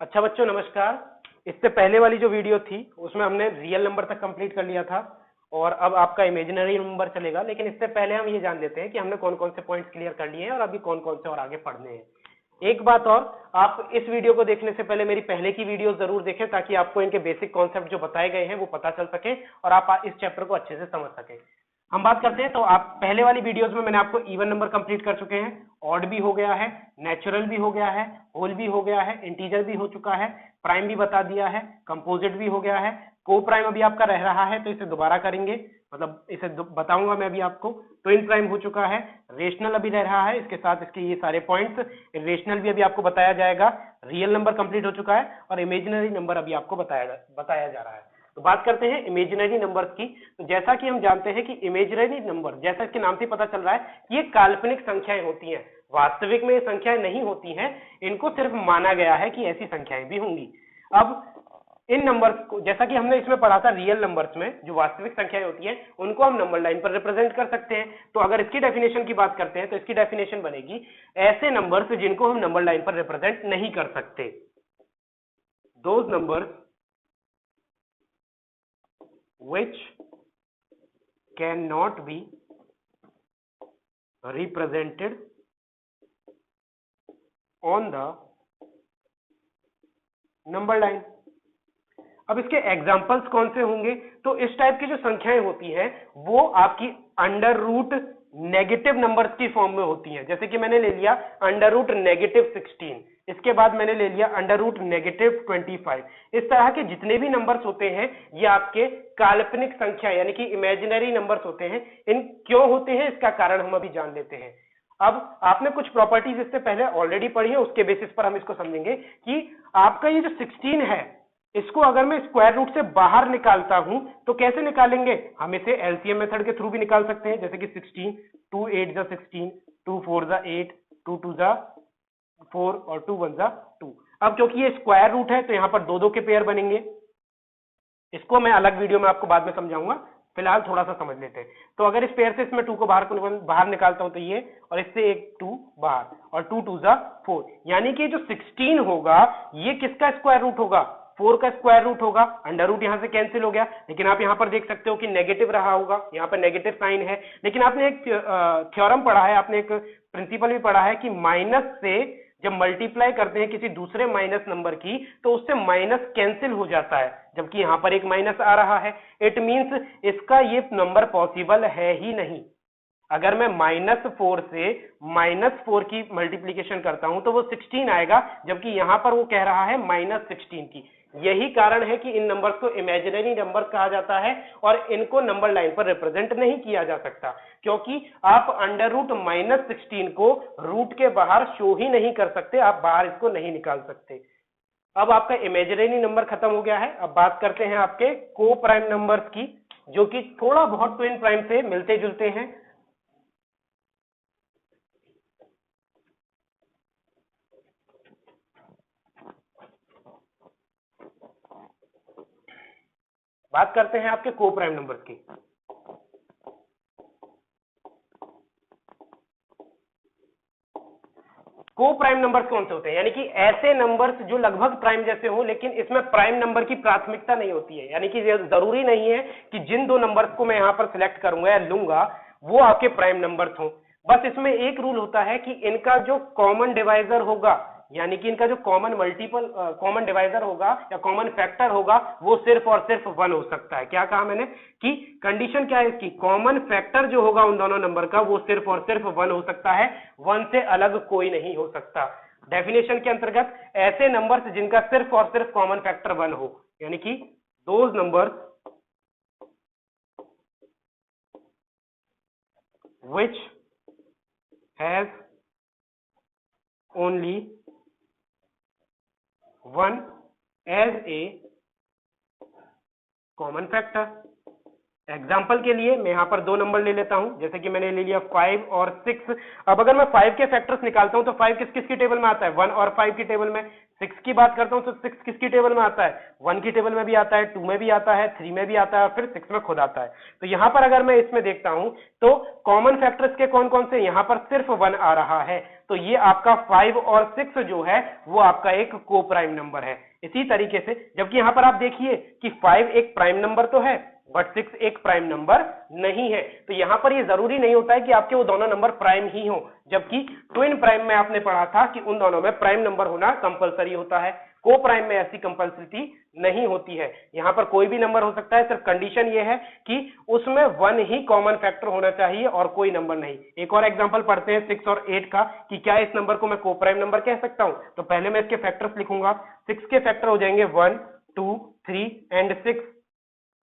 अच्छा बच्चों नमस्कार। इससे पहले वाली जो वीडियो थी उसमें हमने रियल नंबर तक कंप्लीट कर लिया था और अब आपका इमेजिनरी नंबर चलेगा। लेकिन इससे पहले हम ये जान लेते हैं कि हमने कौन कौन से पॉइंट्स क्लियर कर लिए हैं और अभी कौन कौन से और आगे पढ़ने हैं। एक बात और, आप इस वीडियो को देखने से पहले मेरी पहले की वीडियो जरूर देखें ताकि आपको इनके बेसिक कॉन्सेप्ट जो बताए गए हैं वो पता चल सके और आप इस चैप्टर को अच्छे से समझ सकें। हम बात करते हैं तो आप पहले वाली वीडियोस में मैंने आपको इवन नंबर कंप्लीट कर चुके हैं, ऑड भी हो गया है, नेचुरल भी हो गया है, होल भी हो गया है, इंटीजर भी हो चुका है, प्राइम भी बता दिया है, कंपोजिट भी हो गया है, को प्राइम अभी आपका रह रहा है तो इसे दोबारा करेंगे, मतलब इसे बताऊंगा मैं अभी आपको। ट्विन प्राइम हो चुका है, रेशनल अभी रह रहा है, इसके साथ इसके ये सारे पॉइंट्स, रेशनल भी अभी आपको बताया जाएगा, रियल नंबर कंप्लीट हो चुका है और इमेजिनरी नंबर अभी आपको बताया जा रहा है। तो बात करते हैं इमेजिनरी नंबर्स की। तो जैसा कि हम जानते हैं कि इमेजिनरी नंबर, जैसा इसके नाम से पता चल रहा है, ये काल्पनिक संख्याएं होती हैं, वास्तविक में ये संख्याएं नहीं होती हैं, इनको सिर्फ माना गया है कि ऐसी संख्याएं भी होंगी। अब इन नंबर्स को, जैसा कि हमने इसमें पढ़ा था, रियल नंबर्स में जो वास्तविक संख्याएं होती हैं उनको हम नंबर लाइन पर रिप्रेजेंट कर सकते हैं। तो अगर इसकी डेफिनेशन की बात करते हैं तो इसकी डेफिनेशन बनेगी ऐसे नंबर्स जिनको हम नंबर लाइन पर रिप्रेजेंट नहीं कर सकते, those numbers which cannot be represented on the number line। अब इसके एग्जाम्पल्स कौन से होंगे? तो इस टाइप की जो संख्याएं होती हैं वो आपकी अंडर रूट नेगेटिव नंबर्स की फॉर्म में होती हैं। जैसे कि मैंने ले लिया अंडर रूट -16, इसके बाद मैंने ले लिया अंडर रूट -25। इस तरह के जितने भी नंबर्स होते हैं ये आपके काल्पनिक संख्या यानी कि इमेजिनरी नंबर्स होते हैं। इन क्यों होते हैं इसका कारण हम अभी जान लेते हैं। अब आपने कुछ प्रॉपर्टीज इससे पहले ऑलरेडी पढ़ी है, उसके बेसिस पर हम इसको समझेंगे कि आपका ये जो 16 है इसको अगर मैं स्क्वायर रूट से बाहर निकालता हूं तो कैसे निकालेंगे? हम इसे एलसीएम मेथड के थ्रू भी निकाल सकते हैं, जैसे कि 16, 2 8 जा 16, 2 4 जा 8, 2 2 जा 4 और 2 1 जा 2। अब क्योंकि ये स्क्वायर रूट है तो यहां पर दो दो के पेयर बनेंगे, इसको मैं अलग वीडियो में आपको बाद में समझाऊंगा, फिलहाल थोड़ा सा समझ लेते हैं। तो अगर इस पेयर से इसमें 2 को बाहर निकालता हूं तो ये, और इससे एक 2 बाहर, और 2 2 जा 4, यानी कि जो 16 होगा ये किसका स्क्वायर रूट होगा? 4 का स्क्वायर रूट होगा। अंडर रूट यहां से कैंसिल हो गया, लेकिन आप यहां पर देख सकते हो कि नेगेटिव रहा होगा, यहां पर नेगेटिव साइन है। लेकिन आपने एक थ्योरम पढ़ा है, आपने एक प्रिंसिपल भी पढ़ा है कि माइनस से जब मल्टीप्लाई करते हैं किसी दूसरे माइनस नंबर की तो उससे माइनस कैंसिल हो जाता है, जबकि यहां पर एक माइनस आ रहा है। इट मींस इसका ये नंबर पॉसिबल है ही नहीं। अगर मैं -4 से -4 की मल्टीप्लीकेशन करता हूं तो वो 16 आएगा, जबकि यहां पर वो कह रहा है -16 की। यही कारण है कि इन नंबर्स को इमेजिनरी नंबर्स कहा जाता है और इनको नंबर लाइन पर रिप्रेजेंट नहीं किया जा सकता, क्योंकि आप अंडर रूट -16 को रूट के बाहर शो ही नहीं कर सकते, आप बाहर इसको नहीं निकाल सकते। अब आपका इमेजिनरी नंबर खत्म हो गया है। अब बात करते हैं आपके को प्राइम नंबर्स की, जो कि थोड़ा बहुत ट्विन प्राइम से मिलते जुलते हैं। बात करते हैं आपके को प्राइम नंबर्स की। को प्राइम नंबर्स कौन से होते हैं? यानी कि ऐसे नंबर्स जो लगभग प्राइम जैसे हो लेकिन इसमें प्राइम नंबर की प्राथमिकता नहीं होती है। यानी कि जरूरी नहीं है कि जिन दो नंबर्स को मैं यहां पर सिलेक्ट करूंगा या लूंगा वो आपके प्राइम नंबर्स हो। बस इसमें एक रूल होता है कि इनका जो कॉमन डिवाइजर होगा, यानी कि इनका जो कॉमन डिवाइजर होगा या कॉमन फैक्टर होगा वो सिर्फ और सिर्फ 1 हो सकता है। क्या कहा मैंने कि कंडीशन क्या है इसकी? कॉमन फैक्टर जो होगा उन दोनों नंबर का वो सिर्फ और सिर्फ 1 हो सकता है, 1 से अलग कोई नहीं हो सकता। डेफिनेशन के अंतर्गत ऐसे नंबर्स जिनका सिर्फ और सिर्फ कॉमन फैक्टर 1 हो, यानी कि those numbers which has only 1 as a common factor। Example के लिए मैं यहाँ पर दो नंबर ले लेता हूं, जैसे कि मैंने ले लिया 5 और 6। अब अगर मैं 5 के फैक्टर्स निकालता हूं तो 5 किस किस की टेबल में आता है, 1 और 5 की टेबल में। 6 की बात करता हूं तो 6 किसकी टेबल में आता है, 1 की टेबल में भी आता है, 2 में भी आता है, 3 में भी आता है और फिर 6 में खुद आता है। तो यहाँ पर अगर मैं इसमें देखता हूं तो कॉमन फैक्टर्स के कौन कौन से, यहाँ पर सिर्फ 1 आ रहा है, तो ये आपका 5 और 6 जो है वो आपका एक को प्राइम नंबर है। इसी तरीके से जबकि यहाँ पर आप देखिए कि 5 एक प्राइम नंबर तो है बट 6 एक प्राइम नंबर नहीं है, तो यहां पर ये जरूरी नहीं होता है कि आपके वो दोनों नंबर प्राइम ही हो, जबकि ट्विन प्राइम में आपने पढ़ा था कि उन दोनों में प्राइम नंबर होना कंपलसरी होता है, को प्राइम में ऐसी कंपलसिटी नहीं होती है। यहां पर कोई भी नंबर हो सकता है, सिर्फ कंडीशन ये है कि उसमें 1 ही कॉमन फैक्टर होना चाहिए और कोई नंबर नहीं। एक और एग्जांपल पढ़ते हैं 6 और 8 का कि क्या इस नंबर को मैं को प्राइम नंबर कह सकता हूं। तो पहले मैं इसके फैक्टर्स लिखूंगा। 6 के फैक्टर हो जाएंगे 1 2 3 एंड 6।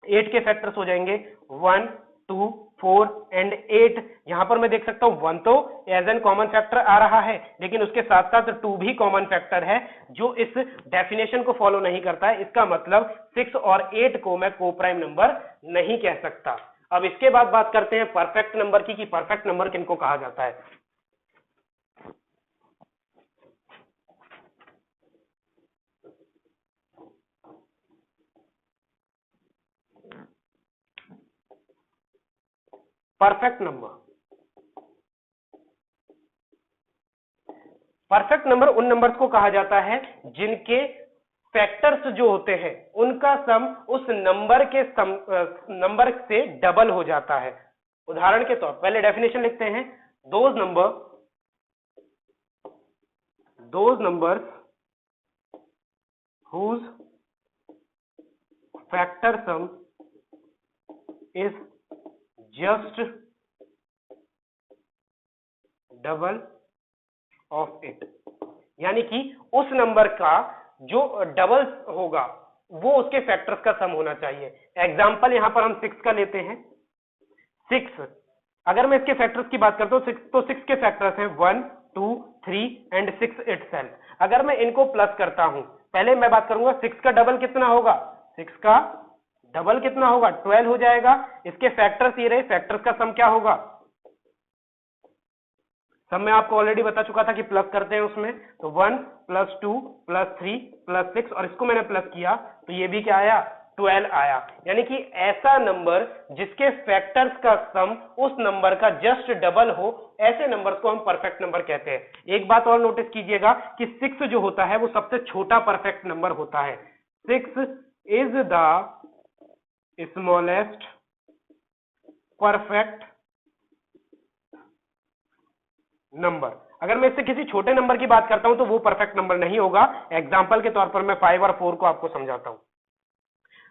8 के फैक्टर्स हो जाएंगे 1 2 4 एंड 8। यहां पर मैं देख सकता हूं 1 तो एज एन कॉमन फैक्टर आ रहा है, लेकिन उसके साथ साथ 2 भी कॉमन फैक्टर है जो इस डेफिनेशन को फॉलो नहीं करता है। इसका मतलब 6 और 8 को मैं को प्राइम नंबर नहीं कह सकता। अब इसके बाद बात करते हैं परफेक्ट नंबर की, कि परफेक्ट नंबर किनको कहा जाता है। परफेक्ट नंबर उन नंबर्स को कहा जाता है जिनके फैक्टर्स जो होते हैं उनका सम उस नंबर से डबल हो जाता है। उदाहरण के तौर पहले डेफिनेशन लिखते हैं, those numbers whose factor sum is just double of it, यानी कि उस नंबर का जो डबल होगा वो उसके फैक्टर्स का सम होना चाहिए। एग्जाम्पल यहां पर हम 6 का लेते हैं। 6 अगर मैं इसके फैक्टर्स की बात करता हूं तो 6 के फैक्टर्स हैं 1 2 3 एंड 6 इटसेल्फ। अगर मैं इनको प्लस करता हूं, पहले मैं बात करूंगा 6 का डबल कितना होगा, 6 का डबल कितना होगा 12 हो जाएगा। इसके फैक्टर्स ये रहे, फैक्टर्स का सम क्या होगा, सब मैं आपको ऑलरेडी बता चुका था कि प्लस करते हैं उसमें, तो 1 प्लस 2 प्लस 3 प्लस 6 और इसको मैंने प्लस किया तो ये भी क्या आया 12 आया। यानी कि ऐसा नंबर जिसके फैक्टर्स का सम उस नंबर का जस्ट डबल हो, ऐसे नंबर्स को हम परफेक्ट नंबर कहते हैं। एक बात और नोटिस कीजिएगा कि 6 जो होता है वो सबसे छोटा परफेक्ट नंबर होता है। 6 is the smallest perfect number. अगर मैं इससे किसी छोटे नंबर की बात करता हूं तो वो परफेक्ट नंबर नहीं होगा। एग्जांपल के तौर पर मैं 5 और 4 को आपको समझाता हूं।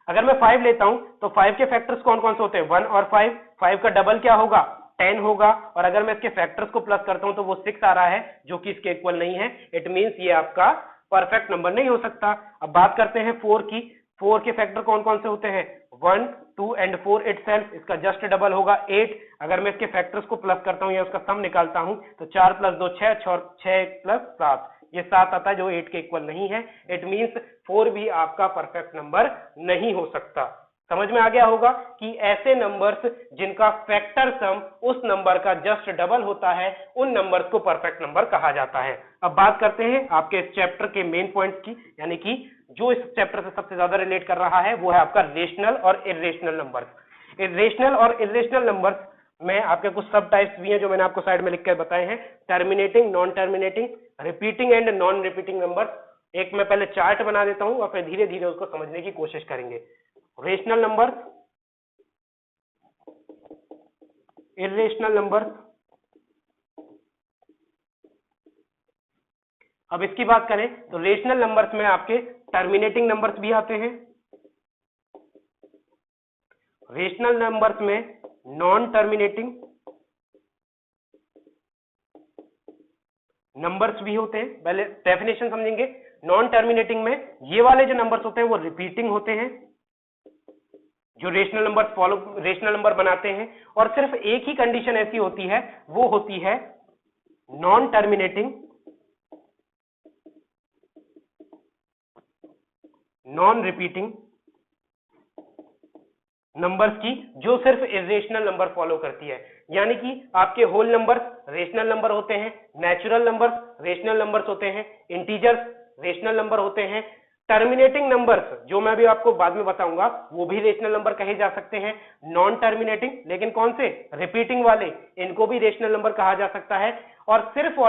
अगर मैं 5 लेता हूं तो 5 के फैक्टर्स कौन कौन से होते हैं, 1 और 5। 5 का डबल क्या होगा 10 होगा, और अगर मैं इसके फैक्टर्स को प्लस करता हूं तो वो 6 आ रहा है जो कि इसके इक्वल नहीं है। इट मींस ये आपका परफेक्ट नंबर नहीं हो सकता। अब बात करते हैं 4 की। 4 के फैक्टर कौन कौन से होते हैं, 1 2 एंड 4 इटसेल्फ। इसका जस्ट डबल होगा 8। अगर मैं इसके फैक्टर्स को प्लस करता हूं या उसका सम निकालता हूं तो 4 प्लस 2 6, 6 प्लस 7 ये 7 आता है जो 8 के इक्वल नहीं है। इट मींस 4 भी आपका परफेक्ट नंबर नहीं हो सकता। समझ में आ गया होगा कि ऐसे नंबर्स जिनका फैक्टर सम उस नंबर का जस्ट डबल होता है उन नंबर्स को परफेक्ट नंबर कहा जाता है। अब बात करते हैं आपके इस चैप्टर के मेन पॉइंट्स की, यानी कि जो इस चैप्टर से सबसे ज्यादा रिलेट कर रहा है वो है आपका रेशनल और इर्रेशनल नंबर्स। रेशनल और इर्रेशनल नंबर्स में आपके कुछ सब टाइप्स भी हैं जो मैंने आपको साइड में लिखकर बताए हैं, terminating, non terminating, repeating and non repeating numbers. एक मैं पहले चार्ट बना देता हूं और फिर धीरे धीरे उसको समझने की कोशिश करेंगे। Rational number, irrational number. अब इसकी बात करें तो रेशनल नंबर्स में आपके टर्मिनेटिंग नंबर्स भी आते हैं, रेशनल नंबर्स में नॉन टर्मिनेटिंग नंबर्स भी होते हैं। पहले डेफिनेशन समझेंगे। नॉन टर्मिनेटिंग में ये वाले जो नंबर्स होते हैं वो रिपीटिंग होते हैं, जो रेशनल नंबर बनाते हैं, और सिर्फ एक ही कंडीशन ऐसी होती है, वो होती है non terminating, non repeating numbers की जो सिर्फ इरेशनल नंबर फॉलो करती है, यानी कि आपके होल नंबर्स रेशनल नंबर होते हैं, नेचुरल नंबर्स रेशनल नंबर्स होते हैं, इंटीजर्स रेशनल नंबर होते हैं, टर्मिनेटिंग नंबर्स जो मैं भी आपको बाद में बताऊंगा वो भी रेशनल नंबर कहे जा सकते हैं, नॉन टर्मिनेटिंग लेकिन कौन से, रिपीटिंग वाले, इनको भी रेशनल नंबर कहा जा सकता है, और सिर्फ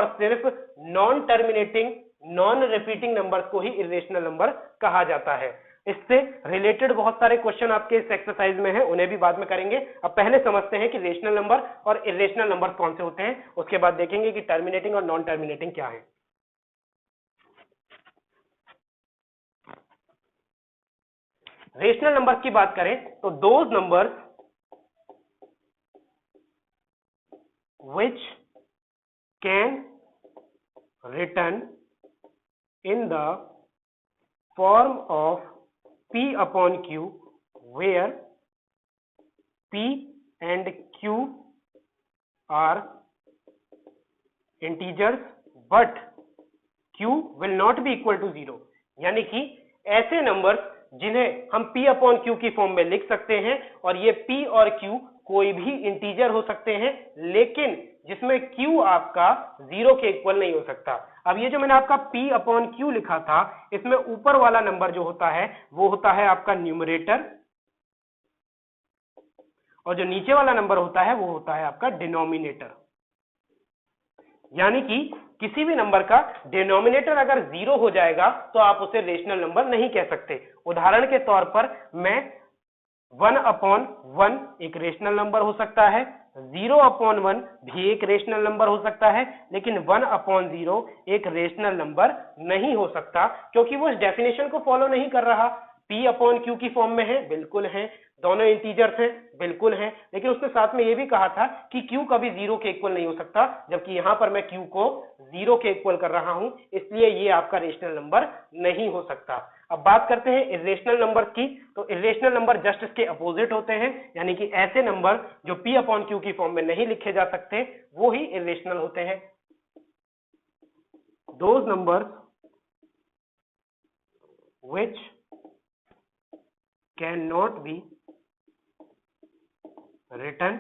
non terminating non repeating numbers को ही इरेशनल नंबर कहा जाता है। इससे रिलेटेड बहुत सारे क्वेश्चन आपके इस एक्सरसाइज में है, उन्हें भी बाद में करेंगे। अब पहले समझते हैं कि रेशनल नंबर और इरेशनल नंबर कौन से होते हैं, उसके बाद देखेंगे कि टर्मिनेटिंग और नॉन टर्मिनेटिंग क्या है। रेशनल नंबर्स की बात करें तो those numbers which can written in the form of P upon Q where P and Q are integers but Q will not be equal to 0, यानी कि ऐसे नंबर्स जिन्हें हम P अपॉन Q की फॉर्म में लिख सकते हैं और ये P और Q कोई भी इंटीजर हो सकते हैं, लेकिन जिसमें Q आपका 0 के इक्वल नहीं हो सकता। अब ये जो मैंने आपका P अपॉन Q लिखा था, इसमें ऊपर वाला नंबर जो होता है वो होता है आपका न्यूमरेटर, और जो नीचे वाला नंबर होता है वो होता है आपका डिनोमिनेटर। यानी कि किसी भी नंबर का डिनोमिनेटर अगर 0 हो जाएगा तो आप उसे रेशनल नंबर नहीं कह सकते। उदाहरण के तौर पर मैं 1/1 एक रेशनल नंबर हो सकता है, 0/1 भी एक रेशनल नंबर हो सकता है, लेकिन 1/0 एक रेशनल नंबर नहीं हो सकता, क्योंकि वो इस डेफिनेशन को फॉलो नहीं कर रहा। P अपॉन Q की फॉर्म में है, बिल्कुल है, दोनों इंटीजर्स हैं, बिल्कुल है, लेकिन उसने साथ में ये भी कहा था कि Q कभी 0 के इक्वल नहीं हो सकता, जबकि यहां पर मैं Q को 0 के इक्वल कर रहा हूं, इसलिए ये आपका रेशनल नंबर नहीं हो सकता। अब बात करते हैं इरेशनल नंबर की, तो इरेशनल नंबर जस्ट इसके अपोजिट होते हैं, यानी कि ऐसे नंबर जो P अपॉन Q की फॉर्म में नहीं लिखे जा सकते वो ही इरेशनल होते हैं। Those numbers which cannot be written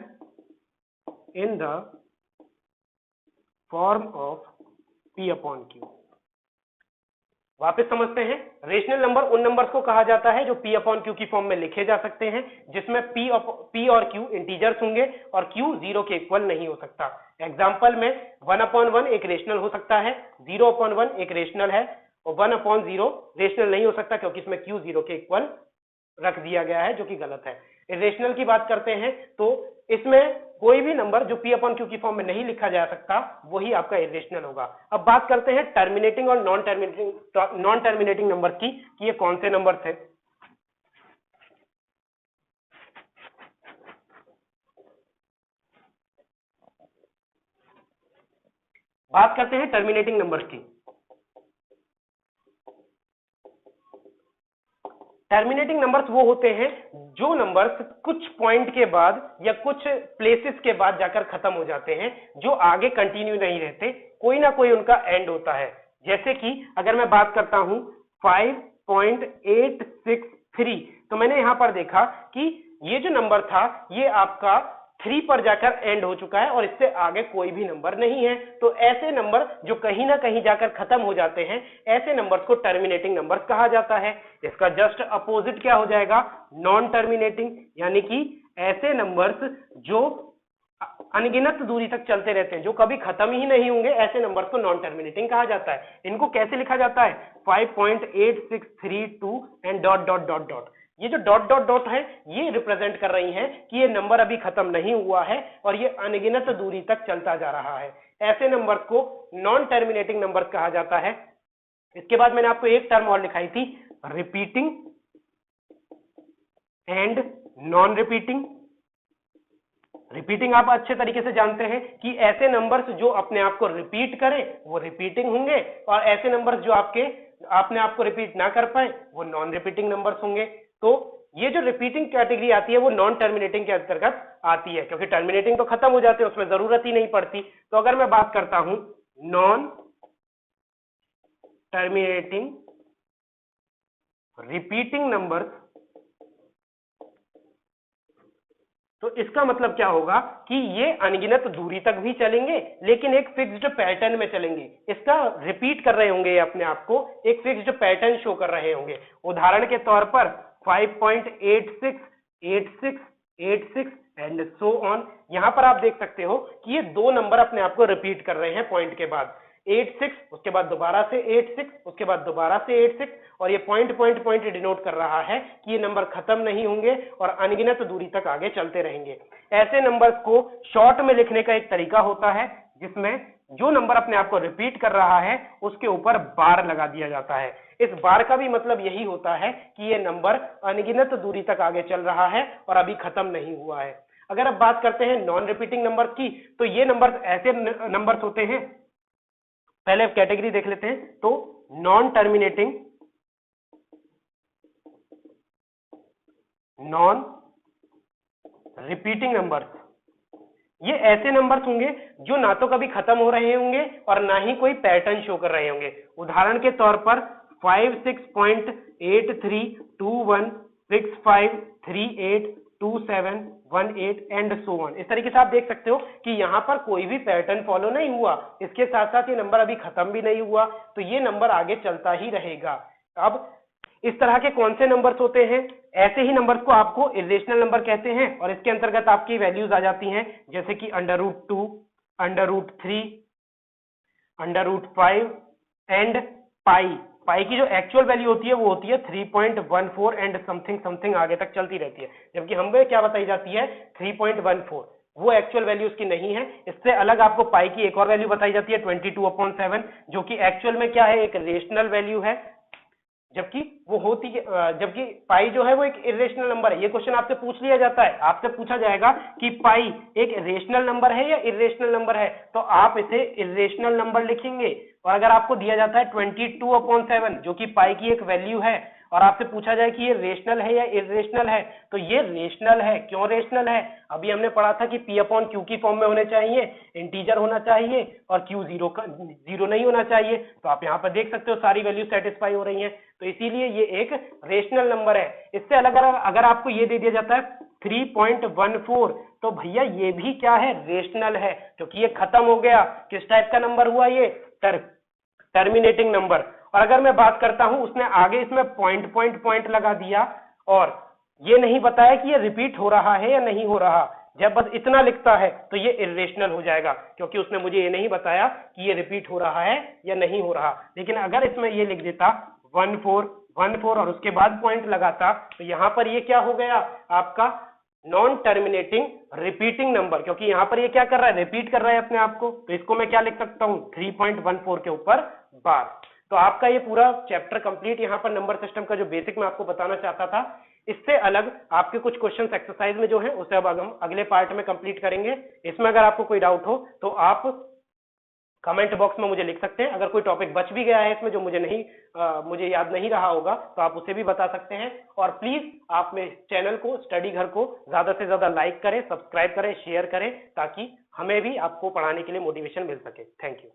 in the form of P upon Q। वापस समझते हैं, रेशनल नंबर उन नंबर्स को कहा जाता है जो P अपॉन Q की फॉर्म में लिखे जा सकते हैं, जिसमें P और Q इंटीजर्स होंगे और Q 0 के इक्वल नहीं हो सकता। एग्जाम्पल में 1/1 एक रेशनल हो सकता है, 0/1 एक रेशनल है, और 1/0 रेशनल नहीं हो सकता क्योंकि इसमें Q 0 के इक्वल रख दिया गया है, जो कि गलत है। इरेशनल की बात करते हैं तो इसमें कोई भी नंबर जो P अपॉन Q की फॉर्म में नहीं लिखा जा सकता वही आपका इरेशनल होगा। अब बात करते हैं टर्मिनेटिंग और नॉन टर्मिनेटिंग नंबर की, कि ये कौन से नंबर थे। बात करते हैं टर्मिनेटिंग नंबर्स की। टर्मिनेटिंग नंबर्स वो होते हैं जो नंबर्स कुछ पॉइंट के बाद या कुछ प्लेसेस के बाद जाकर खत्म हो जाते हैं, जो आगे कंटिन्यू नहीं रहते, कोई ना कोई उनका एंड होता है। जैसे कि अगर मैं बात करता हूं 5.863, तो मैंने यहां पर देखा कि ये जो नंबर था ये आपका 3 पर जाकर एंड हो चुका है और इससे आगे कोई भी नंबर नहीं है। तो ऐसे नंबर जो कहीं ना कहीं जाकर खत्म हो जाते हैं, ऐसे नंबर्स को टर्मिनेटिंग नंबर्स कहा जाता है। इसका जस्ट अपोजिट क्या हो जाएगा, नॉन टर्मिनेटिंग, यानी कि ऐसे नंबर्स जो अनगिनत दूरी तक चलते रहते हैं, जो कभी खत्म ही नहीं होंगे, ऐसे नंबर्स को नॉन टर्मिनेटिंग कहा जाता है। इनको कैसे लिखा जाता है, 5.8632 and dot dot dot dot. ये जो डॉट डॉट डॉट है ये रिप्रेजेंट कर रही है कि ये नंबर अभी खत्म नहीं हुआ है और ये अनगिनत दूरी तक चलता जा रहा है। ऐसे नंबर्स को नॉन टर्मिनेटिंग नंबर्स कहा जाता है। इसके बाद मैंने आपको एक टर्म और लिखाई थी, repeating and non repeating. Repeating आप अच्छे तरीके से जानते हैं कि ऐसे नंबर्स जो अपने आप को रिपीट करें वो रिपीटिंग होंगे, और ऐसे नंबर्स जो अपने आप को रिपीट ना कर पाए वो नॉन रिपीटिंग नंबर्स होंगे। तो ये जो रिपीटिंग कैटेगरी आती है वो नॉन टर्मिनेटिंग के अंतर्गत आती है, क्योंकि टर्मिनेटिंग तो खत्म हो जाते हैं, उसमें जरूरत ही नहीं पड़ती। तो अगर मैं बात करता हूं नॉन टर्मिनेटिंग रिपीटिंग नंबर्स तो इसका मतलब क्या होगा कि ये अनगिनत दूरी तक भी चलेंगे लेकिन एक फिक्स्ड पैटर्न में चलेंगे। इसका रिपीट कर रहे होंगे, अपने आप को एक फिक्स्ड पैटर्न शो कर रहे होंगे। उदाहरण के तौर पर 5.86, 86, 86 एंड सो ऑन। यहां पर आप देख सकते हो कि ये दो नंबर अपने आप को रिपीट कर रहे हैं पॉइंट के बाद। 86, उसके बाद दोबारा से 86, उसके बाद दोबारा से 86, और ये पॉइंट पॉइंट पॉइंट डिनोट कर रहा है कि ये नंबर खत्म नहीं होंगे और अनगिनत दूरी तक आगे चलते रहेंगे। ऐसे नंबर्स को शॉर्ट में लिखने का एक तरीका होता है जिसमें जो नंबर अपने आप को रिपीट कर रहा है उसके ऊपर बार लगा दिया जाता है। इस बार का भी मतलब यही होता है कि ये नंबर अनगिनत दूरी तक आगे चल रहा है और अभी खत्म नहीं हुआ है। अगर अब बात करते हैं नॉन रिपीटिंग नंबर्स की, तो ये नंबर्स ऐसे नंबर्स होते हैं, पहले कैटेगरी देख लेते हैं। तो non terminating, non repeating numbers, ये ऐसे नंबर्स होंगे जो ना तो कभी खत्म हो रहे होंगे और ना ही कोई पैटर्न शो कर रहे होंगे। उदाहरण के तौर पर 56.832165382718 एंड सो ऑन। इस तरीके से आप देख सकते हो कि यहां पर कोई भी पैटर्न फॉलो नहीं हुआ, इसके साथ साथ ये नंबर अभी खत्म भी नहीं हुआ, तो ये नंबर आगे चलता ही रहेगा। अब इस तरह के कौन से नंबर्स होते हैं? ऐसे ही नंबर्स को आपको इरेशनल नंबर कहते हैं और इसके अंतर्गत आपकी वैल्यूज आ जाती हैं, जैसे कि √2, √3, √5 एंड पाई। पाई की जो एक्चुअल वैल्यू होती है वो होती है 3.14 एंड समथिंग समथिंग आगे तक चलती रहती है, जबकि हमें क्या बताई जाती है 3.14, वो एक्चुअल वैल्यू उसकी नहीं है। इससे अलग आपको पाई की एक और वैल्यू बताई जाती है 22/7, जो कि एक्चुअल में क्या है, एक रेशनल वैल्यू है, जबकि वो होती है जबकि पाई जो है वो एक इरेशनल नंबर है। ये क्वेश्चन आपसे पूछ लिया जाता है, आपसे पूछा जाएगा कि पाई एक रेशनल नंबर है या इरेशनल नंबर है, तो आप इसे इरेशनल नंबर लिखेंगे। और अगर आपको दिया जाता है 22/7 जो कि पाई की एक वैल्यू है और आपसे पूछा जाए कि ये रेशनल है या इरेशनल है, तो ये रेशनल है। क्यों रेशनल है? अभी हमने पढ़ा था कि P/Q की फॉर्म में होने चाहिए, इंटीजर होना चाहिए और Q जीरो नहीं होना चाहिए। तो आप यहाँ पर देख सकते हो सारी वैल्यू सेटिस्फाई हो रही हैं, तो इसीलिए ये एक रेशनल नंबर है। इससे अलग अगर आपको ये दे दिया जाता है 3.14, तो भैया ये भी क्या है, रेशनल है, क्योंकि ये खत्म हो गया। किस टाइप का नंबर हुआ ये? Terminating number. और अगर मैं बात करता हूं, उसने आगे इसमें पॉइंट पॉइंट पॉइंट लगा दिया और ये नहीं बताया कि ये रिपीट हो रहा है या नहीं हो रहा, जब बस इतना लिखता है तो ये इरेशनल हो जाएगा, क्योंकि उसने मुझे ये नहीं बताया कि ये रिपीट हो रहा है या नहीं हो रहा। लेकिन अगर इसमें ये लिख देता 1414 और उसके बाद पॉइंट लगाता, तो यहां पर ये क्या हो गया आपका नॉन टर्मिनेटिंग रिपीटिंग नंबर, क्योंकि यहां पर ये क्या कर रहा है, रिपीट कर रहा है अपने आप को। तो इसको मैं क्या लिख सकता हूं, 3.14 के ऊपर बार। तो आपका ये पूरा चैप्टर कंप्लीट यहाँ पर नंबर सिस्टम का जो बेसिक मैं आपको बताना चाहता था। इससे अलग आपके कुछ क्वेश्चंस एक्सरसाइज में जो है उसे अब हम अगले पार्ट में कंप्लीट करेंगे। इसमें अगर आपको कोई डाउट हो तो आप कमेंट बॉक्स में मुझे लिख सकते हैं। अगर कोई टॉपिक बच भी गया है इसमें जो मुझे याद नहीं रहा होगा, तो आप उसे भी बता सकते हैं। और प्लीज आप मेरे चैनल को, स्टडी घर को ज्यादा से ज्यादा लाइक करें, सब्सक्राइब करें, शेयर करें, ताकि हमें भी आपको पढ़ाने के लिए मोटिवेशन मिल सके। Thank you.